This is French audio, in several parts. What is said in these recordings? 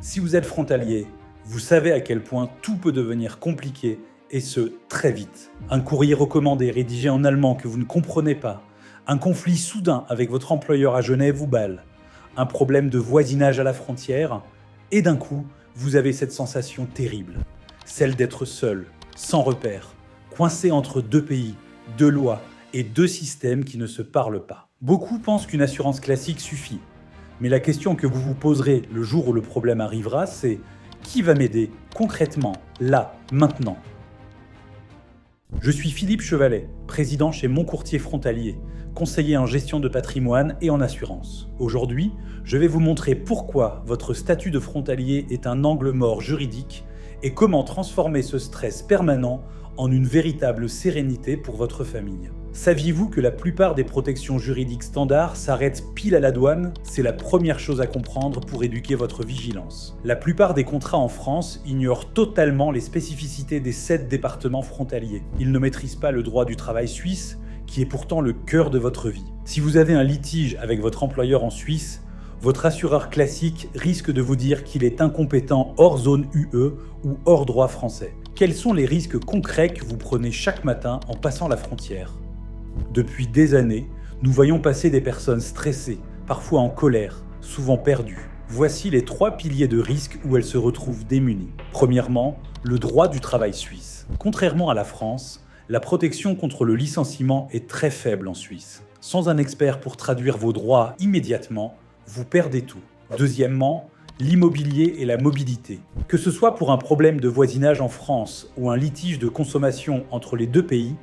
Si vous êtes frontalier, vous savez à quel point tout peut devenir compliqué, et ce, très vite. Un courrier recommandé rédigé en allemand que vous ne comprenez pas, un conflit soudain avec votre employeur à Genève ou Bâle, un problème de voisinage à la frontière, et d'un coup, vous avez cette sensation terrible, celle d'être seul, sans repère, coincé entre deux pays, deux lois et deux systèmes qui ne se parlent pas. Beaucoup pensent qu'une assurance classique suffit, mais la question que vous vous poserez le jour où le problème arrivera, c'est qui va m'aider concrètement, là, maintenant ? Je suis Philippe Chevalet, président chez Mon Courtier Frontalier, conseiller en gestion de patrimoine et en assurance. Aujourd'hui, je vais vous montrer pourquoi votre statut de frontalier est un angle mort juridique et comment transformer ce stress permanent en une véritable sérénité pour votre famille. Saviez-vous que la plupart des protections juridiques standards s'arrêtent pile à la douane ? C'est la première chose à comprendre pour éduquer votre vigilance. La plupart des contrats en France ignorent totalement les spécificités des 7 départements frontaliers. Ils ne maîtrisent pas le droit du travail suisse, qui est pourtant le cœur de votre vie. Si vous avez un litige avec votre employeur en Suisse, votre assureur classique risque de vous dire qu'il est incompétent hors zone UE ou hors droit français. Quels sont les risques concrets que vous prenez chaque matin en passant la frontière ? Depuis des années, nous voyons passer des personnes stressées, parfois en colère, souvent perdues. Voici les 3 piliers de risque où elles se retrouvent démunies. Premièrement, le droit du travail suisse. Contrairement à la France, la protection contre le licenciement est très faible en Suisse. Sans un expert pour traduire vos droits immédiatement, vous perdez tout. Deuxièmement, l'immobilier et la mobilité. Que ce soit pour un problème de voisinage en France ou un litige de consommation entre les deux pays,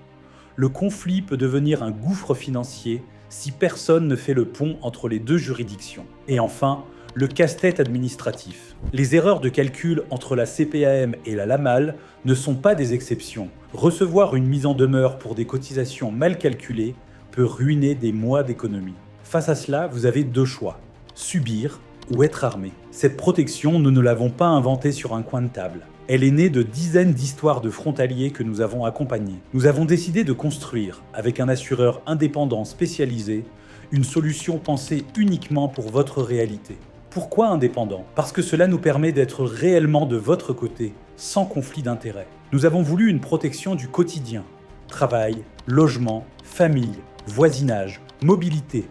le conflit peut devenir un gouffre financier si personne ne fait le pont entre les deux juridictions. Et enfin, le casse-tête administratif. Les erreurs de calcul entre la CPAM et la LAMAL ne sont pas des exceptions. Recevoir une mise en demeure pour des cotisations mal calculées peut ruiner des mois d'économie. Face à cela, vous avez 2 choix. Subir ou être armé. Cette protection, nous ne l'avons pas inventée sur un coin de table. Elle est née de dizaines d'histoires de frontaliers que nous avons accompagnés. Nous avons décidé de construire, avec un assureur indépendant spécialisé, une solution pensée uniquement pour votre réalité. Pourquoi indépendant ? Parce que cela nous permet d'être réellement de votre côté, sans conflit d'intérêts. Nous avons voulu une protection du quotidien. Travail, logement, famille, voisinage, mobilité,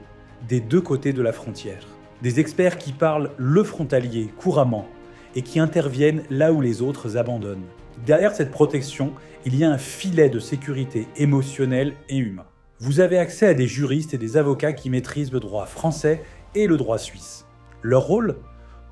des 2 côtés de la frontière. Des experts qui parlent le frontalier couramment et qui interviennent là où les autres abandonnent. Derrière cette protection, il y a un filet de sécurité émotionnel et humain. Vous avez accès à des juristes et des avocats qui maîtrisent le droit français et le droit suisse. Leur rôle ?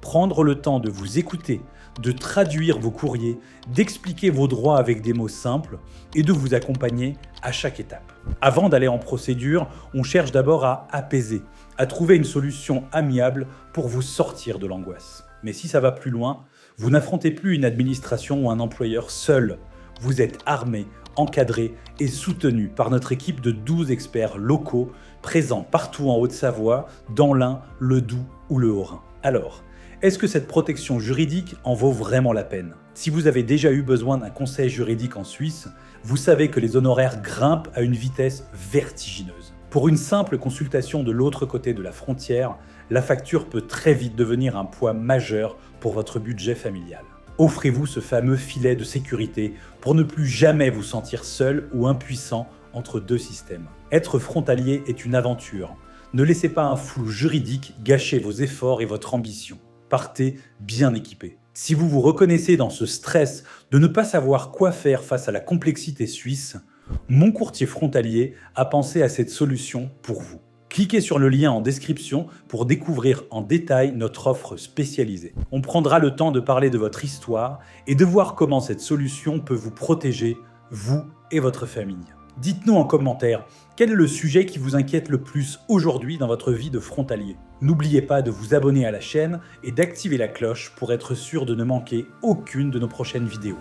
Prendre le temps de vous écouter, de traduire vos courriers, d'expliquer vos droits avec des mots simples et de vous accompagner à chaque étape. Avant d'aller en procédure, on cherche d'abord à apaiser, à trouver une solution amiable pour vous sortir de l'angoisse. Mais si ça va plus loin, vous n'affrontez plus une administration ou un employeur seul. Vous êtes armé, encadré et soutenu par notre équipe de 12 experts locaux présents partout en Haute-Savoie, dans l'Ain, le Doubs ou le Haut-Rhin. Alors, est-ce que cette protection juridique en vaut vraiment la peine ? Si vous avez déjà eu besoin d'un conseil juridique en Suisse, vous savez que les honoraires grimpent à une vitesse vertigineuse. Pour une simple consultation de l'autre côté de la frontière, la facture peut très vite devenir un poids majeur pour votre budget familial. Offrez-vous ce fameux filet de sécurité pour ne plus jamais vous sentir seul ou impuissant entre 2 systèmes. Être frontalier est une aventure. Ne laissez pas un flou juridique gâcher vos efforts et votre ambition. Partez bien équipé. Si vous vous reconnaissez dans ce stress de ne pas savoir quoi faire face à la complexité suisse, Mon Courtier Frontalier a pensé à cette solution pour vous. Cliquez sur le lien en description pour découvrir en détail notre offre spécialisée. On prendra le temps de parler de votre histoire et de voir comment cette solution peut vous protéger, vous et votre famille. Dites-nous en commentaire quel est le sujet qui vous inquiète le plus aujourd'hui dans votre vie de frontalier. N'oubliez pas de vous abonner à la chaîne et d'activer la cloche pour être sûr de ne manquer aucune de nos prochaines vidéos.